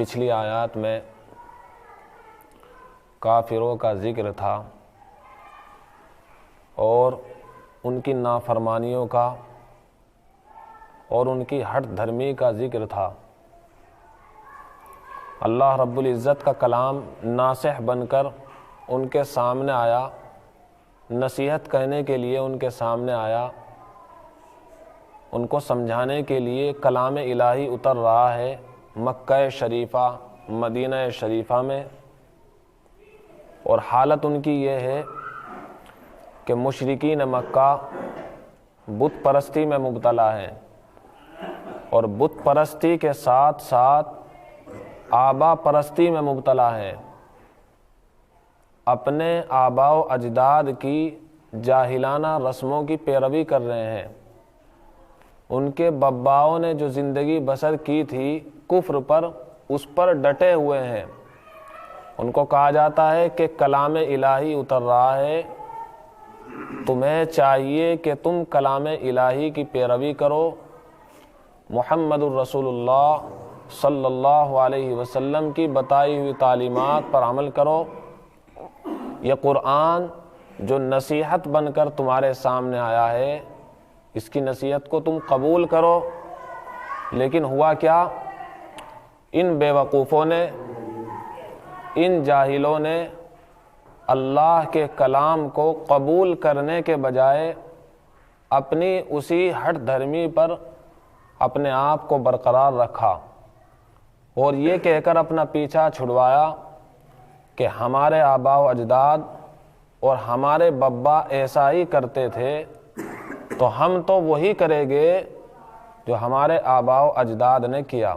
پچھلی آیات میں کافروں کا ذکر تھا اور ان کی نافرمانیوں کا اور ان کی ہٹ دھرمی کا ذکر تھا۔ اللہ رب العزت کا کلام ناصح بن کر ان کے سامنے آیا، نصیحت کہنے کے لیے ان کے سامنے آیا، ان کو سمجھانے کے لیے کلام الہی اتر رہا ہے مکہ شریفہ مدینہ شریفہ میں، اور حالت ان کی یہ ہے کہ مشرکین مکہ بت پرستی میں مبتلا ہیں، اور بت پرستی کے ساتھ ساتھ آبا پرستی میں مبتلا ہیں، اپنے آبا و اجداد کی جاہلانہ رسموں کی پیروی کر رہے ہیں۔ ان کے باباؤں نے جو زندگی بسر کی تھی کفر پر، اس پر ڈٹے ہوئے ہیں۔ ان کو کہا جاتا ہے کہ کلام الہی اتر رہا ہے، تمہیں چاہیے کہ تم کلام الہی کی پیروی کرو، محمد الرسول اللہ صلی اللہ علیہ وسلم کی بتائی ہوئی تعلیمات پر عمل کرو۔ یہ قرآن جو نصیحت بن کر تمہارے سامنے آیا ہے، اس کی نصیحت کو تم قبول کرو۔ لیکن ہوا کیا؟ ان بیوقوفوں نے، ان جاہلوں نے اللہ کے کلام کو قبول کرنے کے بجائے اپنی اسی ہٹ دھرمی پر اپنے آپ کو برقرار رکھا، اور یہ کہہ کر اپنا پیچھا چھڑوایا کہ ہمارے آبا و اجداد اور ہمارے بابا ایسا ہی کرتے تھے، تو ہم تو وہی کریں گے جو ہمارے آبا و اجداد نے کیا۔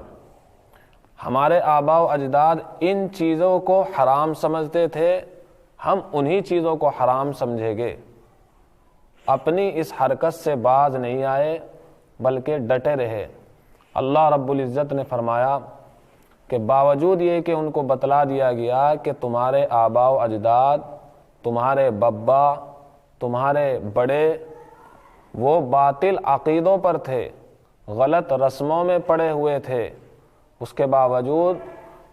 ہمارے آبا و اجداد ان چیزوں کو حرام سمجھتے تھے، ہم انہی چیزوں کو حرام سمجھیں گے۔ اپنی اس حرکت سے باز نہیں آئے بلکہ ڈٹے رہے۔ اللہ رب العزت نے فرمایا کہ باوجود یہ کہ ان کو بتلا دیا گیا کہ تمہارے آبا و اجداد، تمہارے بابا، تمہارے بڑے وہ باطل عقیدوں پر تھے، غلط رسموں میں پڑے ہوئے تھے، اس کے باوجود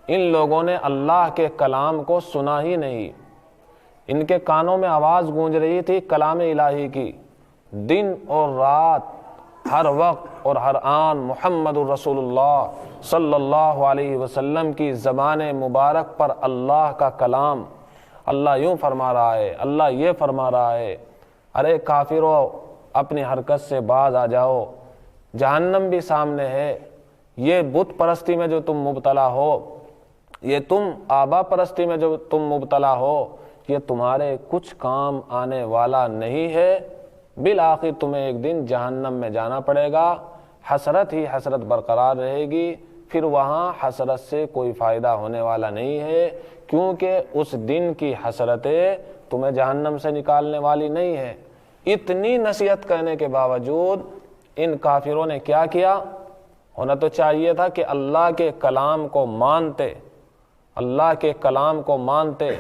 ان لوگوں نے اللہ کے کلام کو سنا ہی نہیں۔ ان کے کانوں میں آواز گونج رہی تھی کلام الہی کی، دن اور رات، ہر وقت اور ہر آن محمد الرسول اللہ صلی اللہ علیہ وسلم کی زبان مبارک پر اللہ کا کلام، اللہ یوں فرما رہا ہے، اللہ یہ فرما رہا ہے۔ ارے کافرو، اپنی حرکت سے باز آ جاؤ، جہنم بھی سامنے ہے۔ یہ بت پرستی میں جو تم مبتلا ہو، یہ تم آبا پرستی میں جو تم مبتلا ہو، یہ تمہارے کچھ کام آنے والا نہیں ہے۔ بالآخر تمہیں ایک دن جہنم میں جانا پڑے گا، حسرت ہی حسرت برقرار رہے گی، پھر وہاں حسرت سے کوئی فائدہ ہونے والا نہیں ہے، کیونکہ اس دن کی حسرتیں تمہیں جہنم سے نکالنے والی نہیں ہے۔ اتنی نصیحت کرنے کے باوجود ان کافروں نے کیا کیا؟ ہونا تو چاہیے تھا کہ اللہ کے کلام کو مانتے، اللہ کے کلام کو مانتے،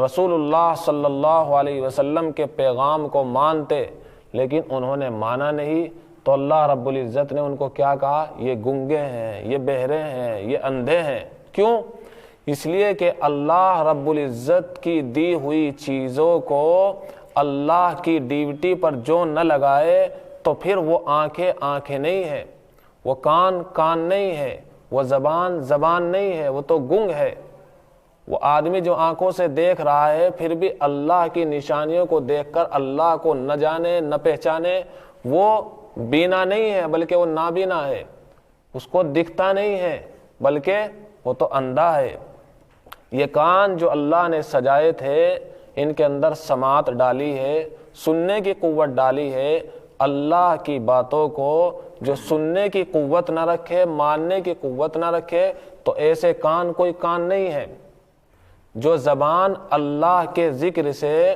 رسول اللہ صلی اللہ علیہ وسلم کے پیغام کو مانتے، لیکن انہوں نے مانا نہیں۔ تو اللہ رب العزت نے ان کو کیا کہا؟ یہ گنگے ہیں، یہ بہرے ہیں، یہ اندھے ہیں۔ کیوں؟ اس لیے کہ اللہ رب العزت کی دی ہوئی چیزوں کو اللہ کی ڈیوٹی پر جو نہ لگائے تو پھر وہ آنکھیں آنکھیں نہیں ہے، وہ کان کان نہیں ہے، وہ زبان زبان نہیں ہے، وہ تو گنگ ہے۔ وہ آدمی جو آنکھوں سے دیکھ رہا ہے پھر بھی اللہ کی نشانیوں کو دیکھ کر اللہ کو نہ جانے نہ پہچانے، وہ بینا نہیں ہے بلکہ وہ نابینا ہے، اس کو دکھتا نہیں ہے بلکہ وہ تو اندھا ہے۔ یہ کان جو اللہ نے سجائے تھے، ان کے اندر سماعت ڈالی ہے، سننے کی قوت ڈالی ہے۔ اللہ کی باتوں کو جو سننے کی قوت نہ رکھے، ماننے کی قوت نہ رکھے، تو ایسے کان کوئی کان نہیں ہے۔ جو زبان اللہ کے ذکر سے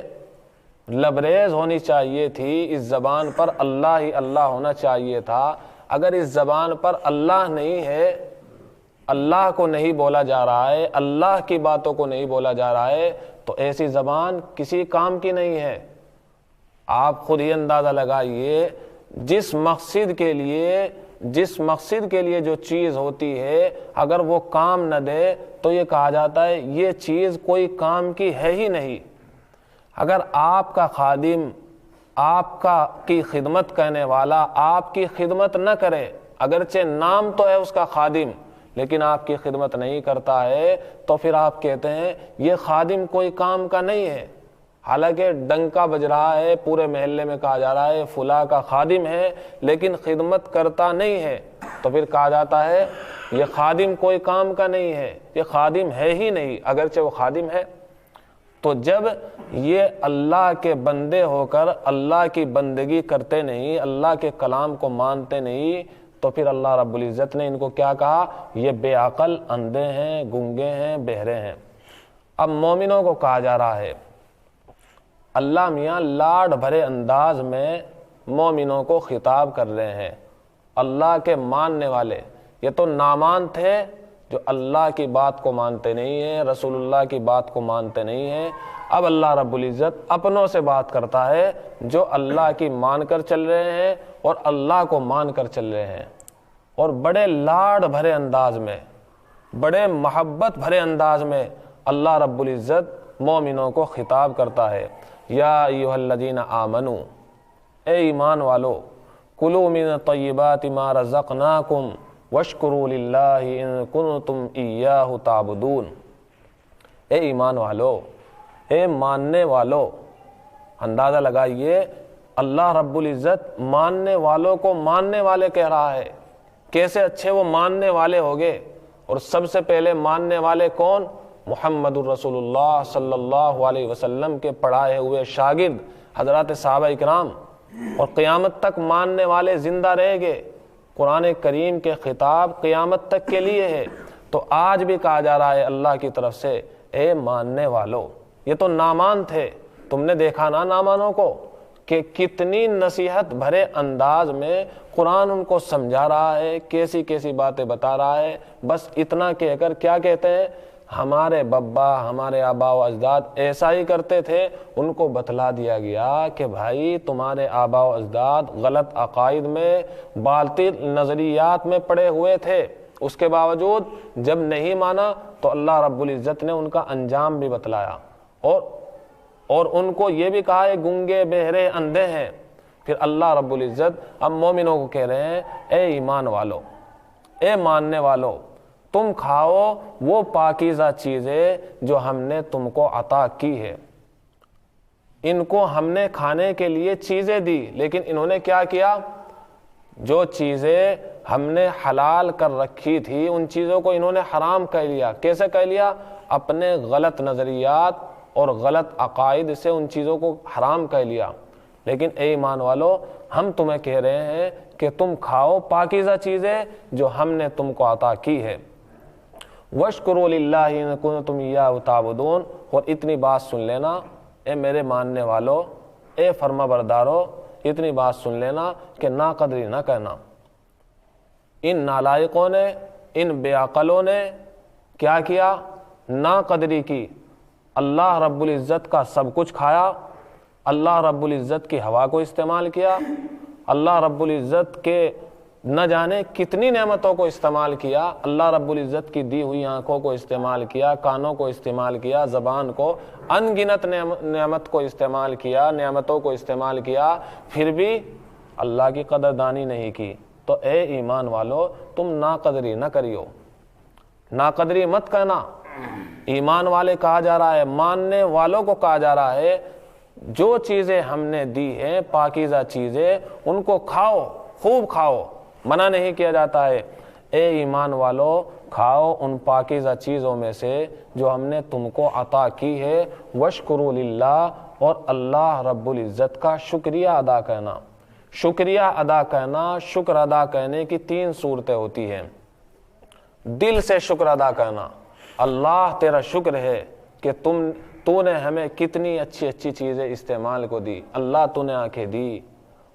لبریز ہونی چاہیے تھی، اس زبان پر اللہ ہی اللہ ہونا چاہیے تھا، اگر اس زبان پر اللہ نہیں ہے، اللہ کو نہیں بولا جا رہا ہے، اللہ کی باتوں کو نہیں بولا جا رہا ہے، تو ایسی زبان کسی کام کی نہیں ہے۔ آپ خود ہی اندازہ لگائیے، جس مقصد کے لیے جس مقصد کے لیے جو چیز ہوتی ہے اگر وہ کام نہ دے تو یہ کہا جاتا ہے یہ چیز کوئی کام کی ہے ہی نہیں۔ اگر آپ کا خادم آپ کی خدمت کرنے والا آپ کی خدمت نہ کرے، اگرچہ نام تو ہے اس کا خادم لیکن آپ کی خدمت نہیں کرتا ہے، تو پھر آپ کہتے ہیں یہ خادم کوئی کام کا نہیں ہے، حالانکہ ڈنکا بج رہا ہے، پورے محلے میں کہا جا رہا ہے فلاں کا خادم ہے لیکن خدمت کرتا نہیں ہے، تو پھر کہا جاتا ہے یہ خادم کوئی کام کا نہیں ہے، یہ خادم ہے ہی نہیں، اگرچہ وہ خادم ہے۔ تو جب یہ اللہ کے بندے ہو کر اللہ کی بندگی کرتے نہیں، اللہ کے کلام کو مانتے نہیں، تو پھر اللہ رب العزت نے ان کو کیا کہا؟ یہ بے عقل، اندھے ہیں، گنگے ہیں، بہرے ہیں۔ اب مومنوں کو کہا جا رہا ہے، اللہ میاں لاڈ بھرے انداز میں مومنوں کو خطاب کر رہے ہیں، اللہ کے ماننے والے۔ یہ تو نامان تھے جو اللہ کی بات کو مانتے نہیں ہیں، رسول اللہ کی بات کو مانتے نہیں ہیں۔ اب اللہ رب العزت اپنوں سے بات کرتا ہے جو اللہ کی مان کر چل رہے ہیں اور اللہ کو مان کر چل رہے ہیں، اور بڑے لاڈ بھرے انداز میں، بڑے محبت بھرے انداز میں اللہ رب العزت مومنوں کو خطاب کرتا ہے۔ یا ایھا الذین آمنو، اے ایمان والو، کلوا من طیبات ما رزقناکم واشکروا للہ ان کنتم ایاہ تعبدون۔ اے ایمان والو، اے ماننے والو، اندازہ لگائیے اللہ رب العزت ماننے والوں کو ماننے والے کہہ رہا ہے، کیسے اچھے وہ ماننے والے ہوگے، اور سب سے پہلے ماننے والے کون؟ محمد الرسول اللہ صلی اللہ علیہ وسلم کے پڑھائے ہوئے شاگرد حضرات صحابہ اکرام، اور قیامت تک ماننے والے زندہ رہیں گے۔ قرآن کریم کے خطاب قیامت تک کے لیے ہے، تو آج بھی کہا جا رہا ہے اللہ کی طرف سے، اے ماننے والو۔ یہ تو نامان تھے، تم نے دیکھا نا نامانوں کو کہ کتنی نصیحت بھرے انداز میں قرآن ان کو سمجھا رہا ہے، کیسی کیسی باتیں بتا رہا ہے، بس اتنا کہہ کر کیا کہتے ہیں؟ ہمارے بابا، ہمارے آبا و اجداد ایسا ہی کرتے تھے۔ ان کو بتلا دیا گیا کہ بھائی تمہارے آبا و اجداد غلط عقائد میں، باطل نظریات میں پڑے ہوئے تھے، اس کے باوجود جب نہیں مانا تو اللہ رب العزت نے ان کا انجام بھی بتلایا، اور ان کو یہ بھی کہا ہے گنگے، بہرے، اندھے ہیں۔ پھر اللہ رب العزت اب مومنوں کو کہہ رہے ہیں، اے ایمان والو، اے ماننے والو، تم کھاؤ وہ پاکیزہ چیزیں جو ہم نے تم کو عطا کی ہے۔ ان کو ہم نے کھانے کے لیے چیزیں دی، لیکن انہوں نے کیا کیا؟ جو چیزیں ہم نے حلال کر رکھی تھی ان چیزوں کو انہوں نے حرام کہہ لیا۔ کیسے کہہ لیا؟ اپنے غلط نظریات اور غلط عقائد سے ان چیزوں کو حرام کہہ لیا۔ لیکن اے ایمان والو، ہم تمہیں کہہ رہے ہیں کہ تم کھاؤ پاکیزہ چیزیں جو ہم نے تم کو عطا کی ہے۔ وَاشْكُرُوا لِلَّهِ إِن كُنتُمْ إِيَّاهُ تَعْبُدُونَ۔ اور اتنی بات سن لینا اے میرے ماننے والو، اے فرما بردارو، اتنی بات سن لینا کہ ناقدری نہ کرنا۔ ان نالائقوں نے، ان بے عقلوں نے کیا کیا؟ ناقدری کی۔ اللہ رب العزت کا سب کچھ کھایا، اللہ رب العزت کی ہوا کو استعمال کیا، اللہ رب العزت کے نہ جانے کتنی نعمتوں کو استعمال کیا، اللہ رب العزت کی دی ہوئی آنکھوں کو استعمال کیا، کانوں کو استعمال کیا، زبان کو، ان گنت نعمت کو استعمال کیا، نعمتوں کو استعمال کیا، پھر بھی اللہ کی قدردانی نہیں کی۔ تو اے ایمان والو، تم ناقدری نہ کریو، ناقدری مت کرنا۔ ایمان والے کہا جا رہا ہے، ماننے والوں کو کہا جا رہا ہے جو چیزیں ہم نے دی ہیں پاکیزہ چیزیں ان کو کھاؤ، خوب کھاؤ، منع نہیں کیا جاتا ہے۔ اے ایمان والو، کھاؤ ان پاکیزہ چیزوں میں سے جو ہم نے تم کو عطا کی ہے۔ واشکروا للہ، اور اللہ رب العزت کا شکریہ ادا کرنا۔ شکریہ ادا کرنا، شکر ادا کرنے کی 3 صورتیں ہوتی ہیں۔ دل سے شکر ادا کرنا، اللہ تیرا شکر ہے کہ تو نے ہمیں کتنی اچھی اچھی چیزیں استعمال کو دی، اللہ تو نے آنکھیں دی،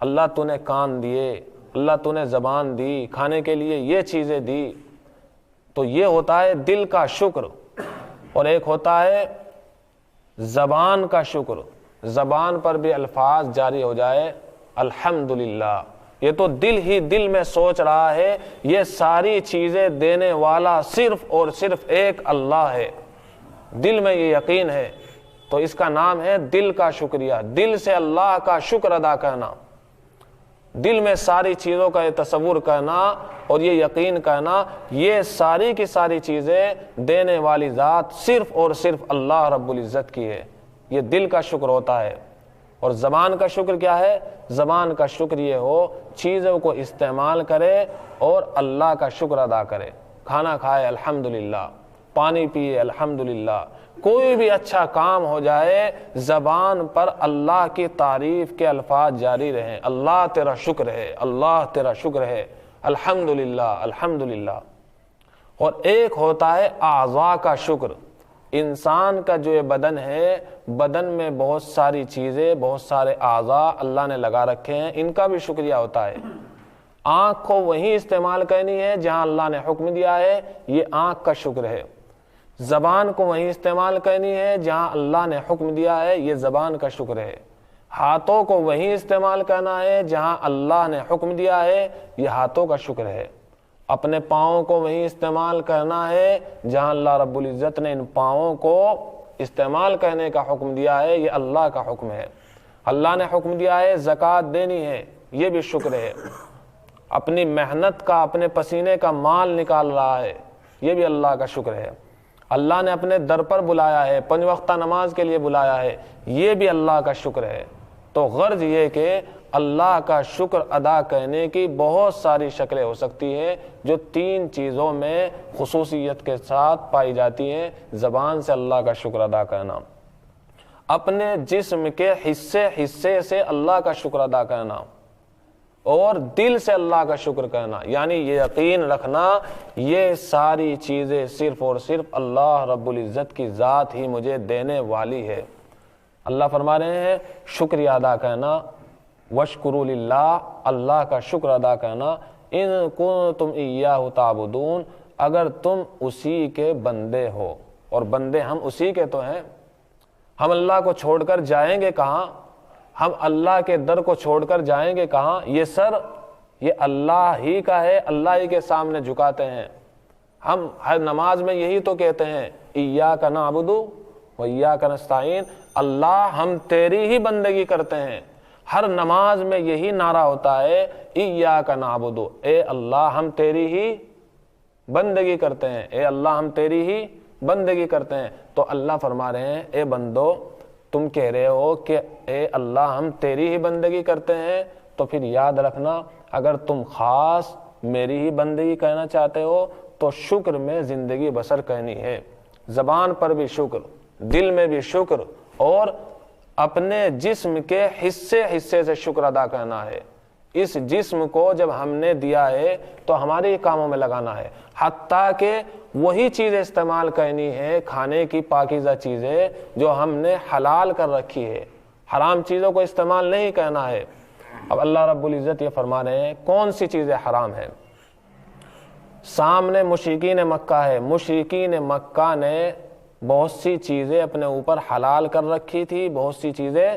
اللہ تو نے کان دیے، اللہ تو نے زبان دی، کھانے کے لیے یہ چیزیں دی۔ تو یہ ہوتا ہے دل کا شکر، اور ایک ہوتا ہے زبان کا شکر، زبان پر بھی الفاظ جاری ہو جائے، الحمدللہ، یہ تو دل ہی دل میں سوچ رہا ہے یہ ساری چیزیں دینے والا صرف اور صرف ایک اللہ ہے، دل میں یہ یقین ہے، تو اس کا نام ہے دل کا شکریہ، دل سے اللہ کا شکر ادا کرنا، دل میں ساری چیزوں کا یہ تصور کرنا اور یہ یقین کرنا یہ ساری کی ساری چیزیں دینے والی ذات صرف اور صرف اللہ رب العزت کی ہے، یہ دل کا شکر ہوتا ہے۔ اور زبان کا شکر کیا ہے؟ زبان کا شکر یہ ہو چیزوں کو استعمال کرے اور اللہ کا شکر ادا کرے، کھانا کھائے الحمدللہ، پانی پیے الحمدللہ، کوئی بھی اچھا کام ہو جائے زبان پر اللہ کی تعریف کے الفاظ جاری رہیں، اللہ تیرا شکر ہے، اللہ تیرا شکر ہے، الحمدللہ الحمدللہ۔ اور ایک ہوتا ہے اعضاء کا شکر، انسان کا جو یہ بدن ہے، بدن میں بہت ساری چیزیں، بہت سارے اعضاء اللہ نے لگا رکھے ہیں، ان کا بھی شکریہ ہوتا ہے۔ آنکھ کو وہیں استعمال کرنی ہے جہاں اللہ نے حکم دیا ہے، یہ آنکھ کا شکر ہے۔ زبان کو وہیں استعمال کرنی ہے جہاں اللہ نے حکم دیا ہے، یہ زبان کا شکر ہے۔ ہاتھوں کو وہیں استعمال کرنا ہے جہاں اللہ نے حکم دیا ہے، یہ ہاتھوں کا شکر ہے۔ اپنے پاؤں کو وہیں استعمال کرنا ہے جہاں اللہ رب العزت نے ان پاؤں کو استعمال کرنے کا حکم دیا ہے، یہ اللہ کا حکم ہے۔ اللہ نے حکم دیا ہے زکوٰۃ دینی ہے، یہ بھی شکر ہے۔ اپنی محنت کا، اپنے پسینے کا مال نکال رہا ہے، یہ بھی اللہ کا شکر ہے۔ اللہ نے اپنے در پر بلایا ہے، 5 وقتہ نماز کے لیے بلایا ہے، یہ بھی اللہ کا شکر ہے۔ تو غرض یہ کہ اللہ کا شکر ادا کرنے کی بہت ساری شکلیں ہو سکتی ہیں جو 3 چیزوں میں خصوصیت کے ساتھ پائی جاتی ہیں۔ زبان سے اللہ کا شکر ادا کرنا، اپنے جسم کے حصے سے اللہ کا شکر ادا کرنا، اور دل سے اللہ کا شکر کرنا، یعنی یہ یقین رکھنا یہ ساری چیزیں صرف اور صرف اللہ رب العزت کی ذات ہی مجھے دینے والی ہے۔ اللہ فرما رہے ہیں شکریہ ادا کرنا، وَاشْكُرُوا لِلَّهِ، اللہ کا شکر ادا کرنا، اِن كُنتُمْ إِيَّاهُ تَعْبُدُونَ، اگر تم اسی کے بندے ہو، اور بندے ہم اسی کے تو ہیں۔ ہم اللہ کو چھوڑ کر جائیں گے کہاں؟ ہم اللہ کے در کو چھوڑ کر جائیں گے کہاں؟ یہ سر یہ اللہ ہی کا ہے، اللہ ہی کے سامنے جھکاتے ہیں۔ ہم ہر نماز میں یہی تو کہتے ہیں ایاک نعبد و ایاک نستعین، اللہ ہم تیری ہی بندگی کرتے ہیں۔ ہر نماز میں یہی نعرہ ہوتا ہے ایاک نعبد، اے اللہ ہم تیری ہی بندگی کرتے ہیں، اے اللہ ہم تیری ہی بندگی کرتے ہیں۔ تو اللہ فرما رہے ہیں اے بندو تم کہہ رہے ہو کہ اے اللہ ہم تیری ہی بندگی کرتے ہیں، تو پھر یاد رکھنا اگر تم خاص میری ہی بندگی کرنا چاہتے ہو تو شکر میں زندگی بسر کرنی ہے، زبان پر بھی شکر، دل میں بھی شکر، اور اپنے جسم کے حصے سے شکر ادا کرنا ہے۔ اس جسم کو جب ہم نے دیا ہے تو ہمارے کاموں میں لگانا ہے، حتیٰ کہ وہی چیزیں استعمال کرنی ہے، کھانے کی پاکیزہ چیزیں جو ہم نے حلال کر رکھی ہے، حرام چیزوں کو استعمال نہیں کرنا ہے۔ اب اللہ رب العزت یہ فرما رہے ہیں کون سی چیزیں حرام ہیں۔ سامنے مشرکین مکہ ہے، مشرکین مکہ نے بہت سی چیزیں اپنے اوپر حلال کر رکھی تھی، بہت سی چیزیں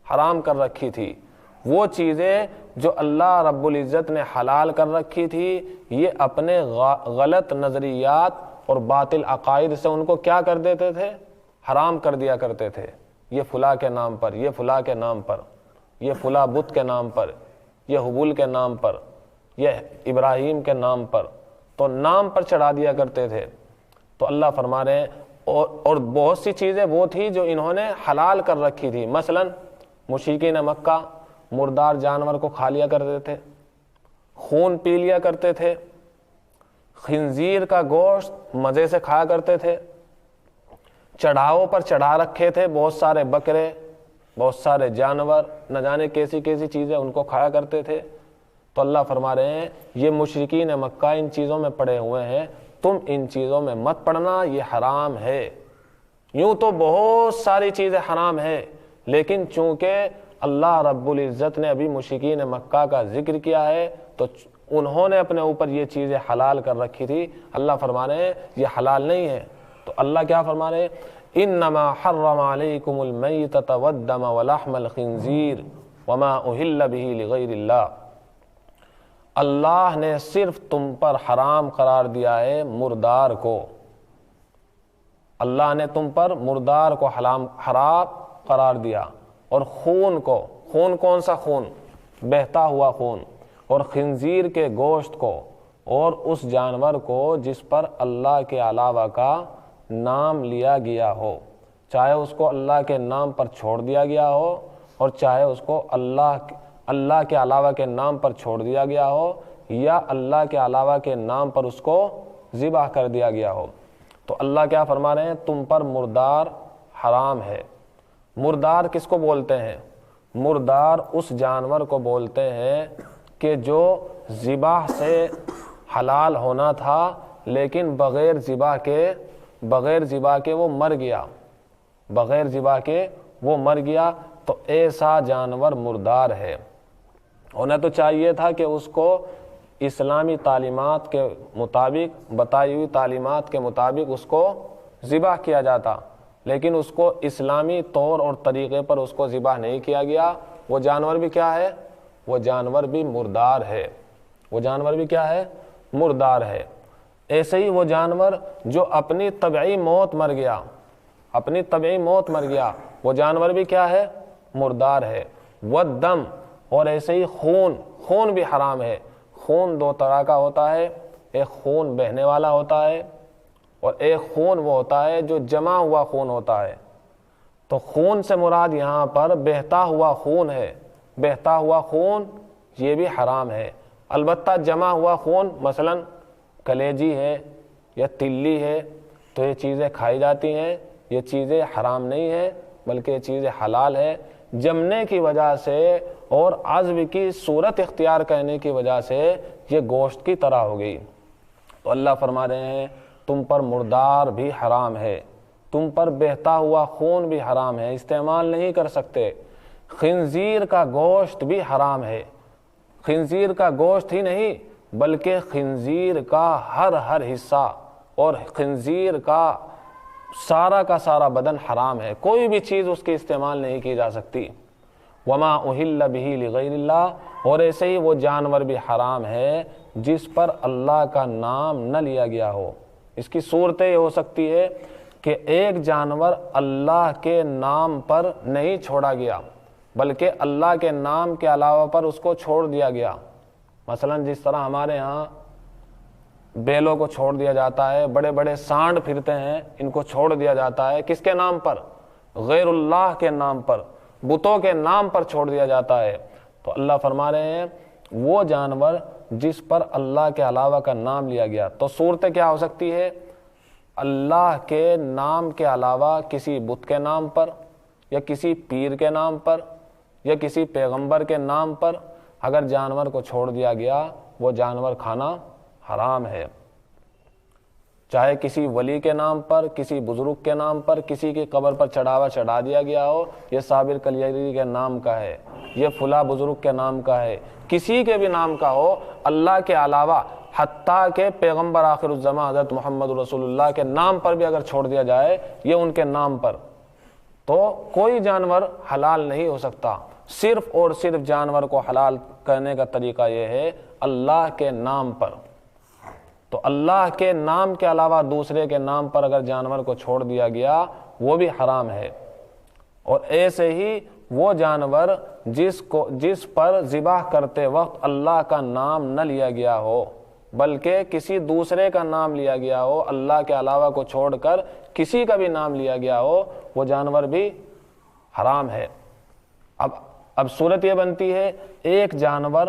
حرام کر رکھی تھی۔ وہ چیزیں جو اللہ رب العزت نے حلال کر رکھی تھی یہ اپنے غلط نظریات اور باطل عقائد سے ان کو کیا کر دیتے تھے؟ حرام کر دیا کرتے تھے۔ یہ فلاں کے نام پر، یہ فلاں کے نام پر، یہ فلاں بت کے نام پر، یہ حبول کے نام پر، یہ ابراہیم کے نام پر، تو نام پر چڑھا دیا کرتے تھے۔ تو اللہ فرما رہے ہیں اور بہت سی چیزیں وہ تھی جو انہوں نے حلال کر رکھی تھی۔ مثلا مشرکین مکہ مردار جانور کو کھا لیا کرتے تھے، خون پی لیا کرتے تھے، خنزیر کا گوشت مزے سے کھایا کرتے تھے، چڑھاؤ پر چڑھا رکھے تھے بہت سارے بکرے، بہت سارے جانور، نہ جانے کیسی کیسی چیزیں ان کو کھایا کرتے تھے۔ تو اللہ فرما رہے ہیں یہ مشرکین مکہ ان چیزوں میں پڑے ہوئے ہیں، تم ان چیزوں میں مت پڑنا، یہ حرام ہے۔ یوں تو بہت ساری چیزیں حرام ہیں، لیکن چونکہ اللہ رب العزت نے ابھی مشرکین مکہ کا ذکر کیا ہے تو انہوں نے اپنے اوپر یہ چیزیں حلال کر رکھی تھی۔ اللہ فرما رہے ہیں یہ حلال نہیں ہے۔ تو اللہ کیا فرما رہے ہیں؟ انما حرم علیکم المیتۃ والدم ولحم الخنزیر وما اہل بہ لغیر اللہ۔ اللہ نے صرف تم پر حرام قرار دیا ہے مردار کو، اللہ نے تم پر مردار کو حرام قرار دیا، اور خون کو، خون کون سا خون؟ بہتا ہوا خون، اور خنزیر کے گوشت کو، اور اس جانور کو جس پر اللہ کے علاوہ کا نام لیا گیا ہو، چاہے اس کو اللہ کے نام پر چھوڑ دیا گیا ہو اور چاہے اس کو اللہ کے علاوہ کے نام پر چھوڑ دیا گیا ہو یا اللہ کے علاوہ کے نام پر اس کو ذبح کر دیا گیا ہو۔ تو اللہ کیا فرما رہے ہیں؟ تم پر مردار حرام ہے۔ مردار کس کو بولتے ہیں؟ مردار اس جانور کو بولتے ہیں کہ جو ذبح سے حلال ہونا تھا لیکن بغیر ذبح کے وہ مر گیا، بغیر ذبح کے وہ مر گیا، تو ایسا جانور مردار ہے۔ ہونا تو چاہیے تھا کہ اس کو اسلامی تعلیمات کے مطابق، بتائی ہوئی تعلیمات کے مطابق اس کو ذبح کیا جاتا، لیکن اس کو اسلامی طور اور طریقے پر اس کو ذبح نہیں کیا گیا۔ وہ جانور بھی کیا ہے؟ وہ جانور بھی مردار ہے، وہ جانور بھی کیا ہے؟ مردار ہے۔ ایسے ہی وہ جانور جو اپنی طبعی موت مر گیا، اپنی طبعی موت مر گیا، وہ جانور بھی کیا ہے؟ مردار ہے۔ والدم، اور ایسے ہی خون بھی حرام ہے۔ خون دو طرح کا ہوتا ہے، ایک خون بہنے والا ہوتا ہے اور ایک خون وہ ہوتا ہے جو جمع ہوا خون ہوتا ہے۔ تو خون سے مراد یہاں پر بہتا ہوا خون ہے، بہتا ہوا خون یہ بھی حرام ہے۔ البتہ جمع ہوا خون مثلا کلیجی ہے یا تلی ہے تو یہ چیزیں کھائی جاتی ہیں، یہ چیزیں حرام نہیں ہیں بلکہ یہ چیزیں حلال ہے۔ جمنے کی وجہ سے اور عزب کی صورت اختیار کرنے کی وجہ سے یہ گوشت کی طرح ہو گئی۔ تو اللہ فرما رہے ہیں تم پر مردار بھی حرام ہے، تم پر بہتا ہوا خون بھی حرام ہے، استعمال نہیں کر سکتے۔ خنزیر کا گوشت بھی حرام ہے۔ خنزیر کا گوشت ہی نہیں بلکہ خنزیر کا ہر حصہ اور خنزیر کا سارا بدن حرام ہے، کوئی بھی چیز اس کی استعمال نہیں کی جا سکتی۔ وما اہل بہ لغیر اللہ، اور ایسے ہی وہ جانور بھی حرام ہے جس پر اللہ کا نام نہ لیا گیا ہو۔ اس کی صورت یہ ہو سکتی ہے کہ ایک جانور اللہ کے نام پر نہیں چھوڑا گیا بلکہ اللہ کے نام کے علاوہ پر اس کو چھوڑ دیا گیا۔ مثلا جس طرح ہمارے ہاں بیلوں کو چھوڑ دیا جاتا ہے، بڑے بڑے سانڈ پھرتے ہیں، ان کو چھوڑ دیا جاتا ہے، کس کے نام پر؟ غیر اللہ کے نام پر، بتوں کے نام پر چھوڑ دیا جاتا ہے۔ تو اللہ فرما رہے ہیں وہ جانور جس پر اللہ کے علاوہ کا نام لیا گیا، تو صورت کیا ہو سکتی ہے؟ اللہ کے نام کے علاوہ کسی بت کے نام پر یا کسی پیر کے نام پر یا کسی پیغمبر کے نام پر اگر جانور کو چھوڑ دیا گیا، وہ جانور کھانا حرام ہے۔ چاہے کسی ولی کے نام پر، کسی بزرگ کے نام پر، کسی کی قبر پر چڑھاوا چڑھا دیا گیا ہو، یہ صابر کلیری کے نام کا ہے، یہ فلاں بزرگ کے نام کا ہے، کسی کے بھی نام کا ہو، اللہ کے علاوہ حتیٰ کہ پیغمبر آخر الزمان حضرت محمد رسول اللہ کے نام پر بھی اگر چھوڑ دیا جائے، یہ ان کے نام پر، تو کوئی جانور حلال نہیں ہو سکتا۔ صرف اور صرف جانور کو حلال کرنے کا طریقہ یہ ہے اللہ کے نام پر۔ تو اللہ کے نام کے علاوہ دوسرے کے نام پر اگر جانور کو چھوڑ دیا گیا وہ بھی حرام ہے۔ اور ایسے ہی وہ جانور جس پر ذبح کرتے وقت اللہ کا نام نہ لیا گیا ہو بلکہ کسی دوسرے کا نام لیا گیا ہو، اللہ کے علاوہ کو چھوڑ کر کسی کا بھی نام لیا گیا ہو، وہ جانور بھی حرام ہے۔ اب صورت یہ بنتی ہے ایک جانور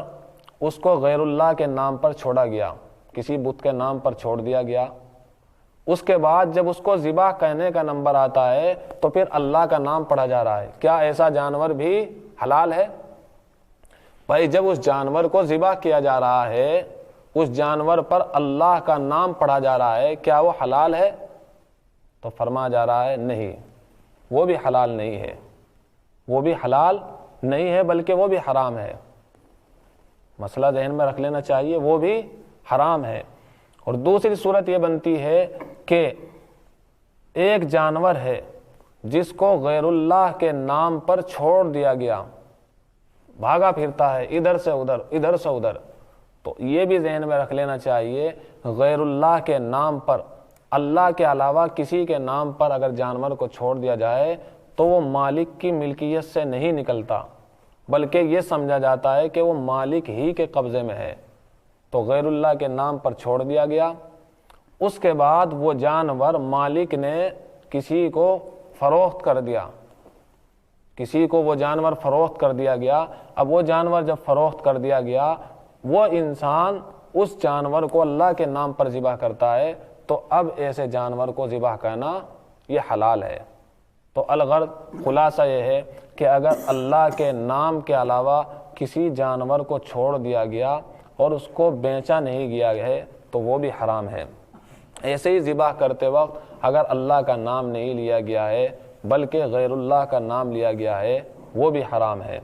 اس کو غیر اللہ کے نام پر چھوڑا گیا، کسی بت کے نام پر چھوڑ دیا گیا، اس کے بعد جب اس کو ذبح کرنے کا نمبر آتا ہے تو پھر اللہ کا نام پڑھا جا رہا ہے، کیا ایسا جانور بھی حلال ہے؟ بھائی جب اس جانور کو ذبح کیا جا رہا ہے، اس جانور پر اللہ کا نام پڑھا جا رہا ہے، کیا وہ حلال ہے؟ تو فرمایا جا رہا ہے نہیں، وہ بھی حلال نہیں ہے، وہ بھی حلال نہیں ہے بلکہ وہ بھی حرام ہے۔ مسئلہ ذہن میں رکھ لینا چاہیے، وہ بھی حرام ہے۔ اور دوسری صورت یہ بنتی ہے کہ ایک جانور ہے جس کو غیر اللہ کے نام پر چھوڑ دیا گیا، بھاگا پھرتا ہے ادھر سے ادھر ادھر سے ادھر، تو یہ بھی ذہن میں رکھ لینا چاہیے، غیر اللہ کے نام پر، اللہ کے علاوہ کسی کے نام پر اگر جانور کو چھوڑ دیا جائے تو وہ مالک کی ملکیت سے نہیں نکلتا، بلکہ یہ سمجھا جاتا ہے کہ وہ مالک ہی کے قبضے میں ہے۔ تو غیر اللہ کے نام پر چھوڑ دیا گیا، اس کے بعد وہ جانور مالک نے کسی کو فروخت کر دیا، کسی کو وہ جانور فروخت کر دیا گیا۔ اب وہ جانور جب فروخت کر دیا گیا، وہ انسان اس جانور کو اللہ کے نام پر ذبح کرتا ہے، تو اب ایسے جانور کو ذبح کرنا یہ حلال ہے۔ تو الغرض خلاصہ یہ ہے کہ اگر اللہ کے نام کے علاوہ کسی جانور کو چھوڑ دیا گیا اور اس کو بیچا نہیں گیا ہے تو وہ بھی حرام ہے۔ ایسے ہی ذبح کرتے وقت اگر اللہ کا نام نہیں لیا گیا ہے بلکہ غیر اللہ کا نام لیا گیا ہے وہ بھی حرام ہے۔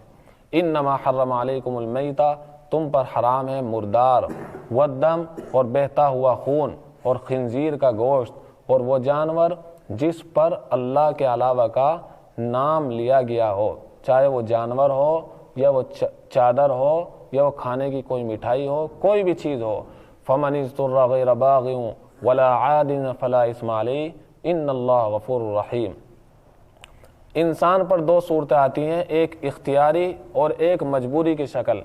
انما حرم علیکم المیتہ، تم پر حرام ہے مردار، والدم، اور بہتا ہوا خون، اور خنزیر کا گوشت، اور وہ جانور جس پر اللہ کے علاوہ کا نام لیا گیا ہو، چاہے وہ جانور ہو یا وہ چادر ہو یا وہ کھانے کی کوئی مٹھائی ہو، کوئی بھی چیز ہو۔ فمن اضطر غیر باغ ولا عاد فلا اثم علیہ ان اللہ غفور رحیم۔ انسان پر دو صورتیں آتی ہیں، ایک اختیاری اور ایک مجبوری کی شکل۔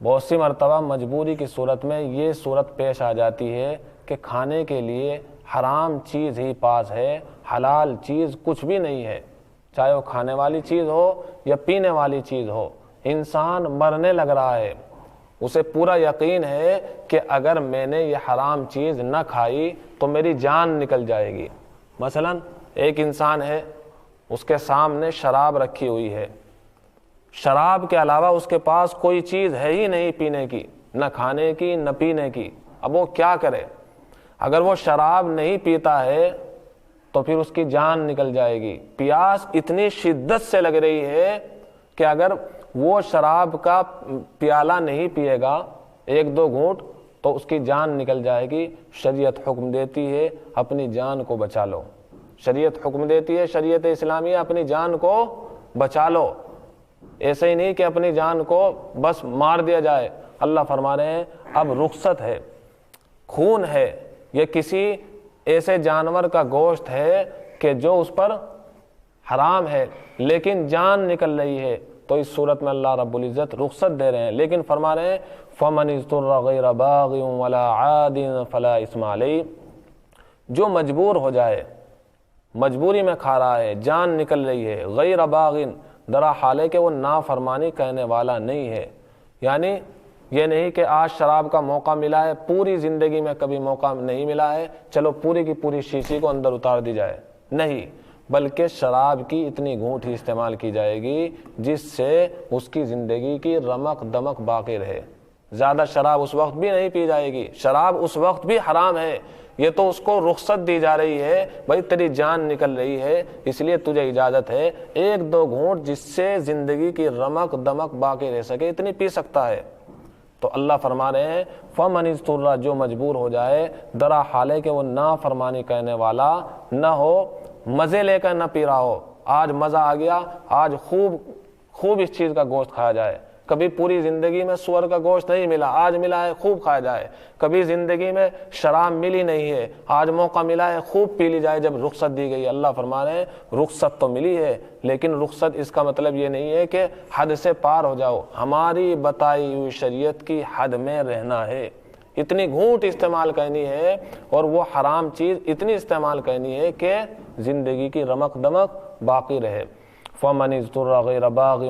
بہت سی مرتبہ مجبوری کی صورت میں یہ صورت پیش آ جاتی ہے کہ کھانے کے لیے حرام چیز ہی پاس ہے، حلال چیز کچھ بھی نہیں ہے، چاہے وہ کھانے والی چیز ہو یا پینے والی چیز ہو۔ انسان مرنے لگ رہا ہے، اسے پورا یقین ہے کہ اگر میں نے یہ حرام چیز نہ کھائی تو میری جان نکل جائے گی۔ مثلا ایک انسان ہے، اس کے سامنے شراب رکھی ہوئی ہے، شراب کے علاوہ اس کے پاس کوئی چیز ہے ہی نہیں پینے کی، نہ کھانے کی نہ پینے کی۔ اب وہ کیا کرے؟ اگر وہ شراب نہیں پیتا ہے تو پھر اس کی جان نکل جائے گی۔ پیاس اتنی شدت سے لگ رہی ہے کہ اگر وہ شراب کا پیالہ نہیں پیے گا ایک دو گھونٹ تو اس کی جان نکل جائے گی۔ شریعت حکم دیتی ہے اپنی جان کو بچا لو، شریعت حکم دیتی ہے، شریعت اسلامیہ اپنی جان کو بچا لو۔ ایسے ہی نہیں کہ اپنی جان کو بس مار دیا جائے۔ اللہ فرما رہے ہیں اب رخصت ہے، خون ہے، یہ کسی ایسے جانور کا گوشت ہے کہ جو اس پر حرام ہے لیکن جان نکل رہی ہے، تو اس صورت میں اللہ رب العزت رخصت دے رہے ہیں، لیکن فرما رہے ہیں فَمَنِ اضْطُرَّ غَيْرَ بَاغٍ وَلَا عَادٍ فَلَا إِثْمَ عَلَيْهِ، جو مجبور ہو جائے، مجبوری میں کھا رہا ہے، جان نکل رہی ہے، غیر باغن، درا حال ہے کہ وہ نافرمانی کہنے والا نہیں ہے۔ یعنی یہ نہیں کہ آج شراب کا موقع ملا ہے، پوری زندگی میں کبھی موقع نہیں ملا ہے، چلو پوری کی پوری شیشی کو اندر اتار دی جائے، نہیں، بلکہ شراب کی اتنی گھونٹ ہی استعمال کی جائے گی جس سے اس کی زندگی کی رمق دمق باقی رہے۔ زیادہ شراب اس وقت بھی نہیں پی جائے گی، شراب اس وقت بھی حرام ہے، یہ تو اس کو رخصت دی جا رہی ہے، بھائی تیری جان نکل رہی ہے اس لیے تجھے اجازت ہے، ایک دو گھونٹ جس سے زندگی کی رمق دمق باقی رہ سکے اتنی پی سکتا ہے۔ تو اللہ فرما رہے ہیں فَمَنِ اضْطُرَّ، جو مجبور ہو جائے، درا حال ہے کہ وہ نافرمانی کہنے والا نہ ہو، مزے لے کر نہ پی رہا ہو، آج مزہ آ گیا، آج خوب اس چیز کا گوشت کھایا جائے، کبھی پوری زندگی میں سور کا گوشت نہیں ملا، آج ملا ہے خوب کھایا جائے، کبھی زندگی میں شراب ملی نہیں ہے، آج موقع ملا ہے خوب پی لی جائے جب رخصت دی گئی۔ اللہ فرما رہے ہیں رخصت تو ملی ہے لیکن رخصت اس کا مطلب یہ نہیں ہے کہ حد سے پار ہو جاؤ، ہماری بتائی ہوئی شریعت کی حد میں رہنا ہے، اتنی گھونٹ استعمال کرنی ہے اور وہ حرام چیز اتنی استعمال کرنی ہے کہ زندگی کی رمق دمق باقی رہے۔ فَمَنِ اضْطُرَّ غَيْرَ بَاغٍ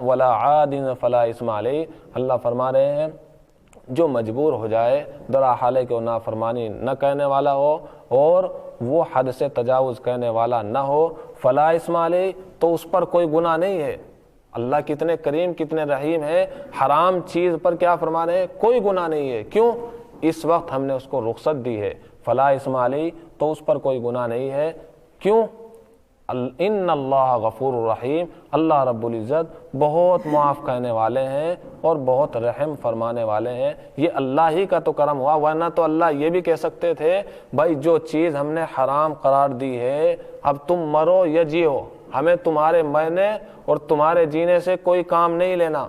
وَلَا عَادٍ فَلَا إِثْمَ عَلَيْهِ، اللہ فرما رہے ہیں جو مجبور ہو جائے، درا حال ہے کہ وہ نافرمانی نہ کرنے والا ہو اور وہ حد سے تجاوز کرنے والا نہ ہو، فَلَا إِثْمَ عَلَيْهِ، تو اس پر کوئی گناہ نہیں ہے۔ اللہ کتنے کریم کتنے رحیم ہے، حرام چیز پر کیا فرما رہے ہیں؟ کوئی گناہ نہیں ہے۔ کیوں؟ اس وقت ہم نے اس کو رخصت دی ہے، فَلَا إِثْمَ عَلَيْهِ، تو اس پر کوئی گناہ نہیں ہے۔ کیوں؟ ان اللہ غفور الرحیم، اللہ رب العزت بہت معاف کرنے والے ہیں اور بہت رحم فرمانے والے ہیں۔ یہ اللہ ہی کا تو کرم ہوا، ورنہ تو اللہ یہ بھی کہہ سکتے تھے بھائی جو چیز ہم نے حرام قرار دی ہے اب تم مرو یا جیو، ہمیں تمہارے مرنے اور تمہارے جینے سے کوئی کام نہیں لینا،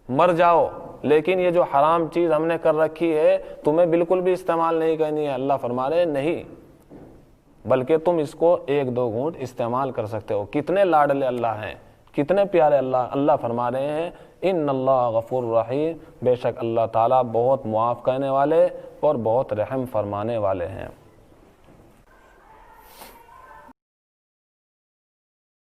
مر جاؤ، لیکن یہ جو حرام چیز ہم نے کر رکھی ہے تمہیں بالکل بھی استعمال نہیں کرنی ہے۔ اللہ فرما رہے نہیں، بلکہ تم اس کو 1-2 گھونٹ استعمال کر سکتے ہو۔ کتنے لاڈلے اللہ ہیں، کتنے پیارے اللہ فرما رہے ہیں ان اللہ غفور رحیم، بے شک اللہ تعالیٰ بہت معاف کرنے والے اور بہت رحم فرمانے والے ہیں۔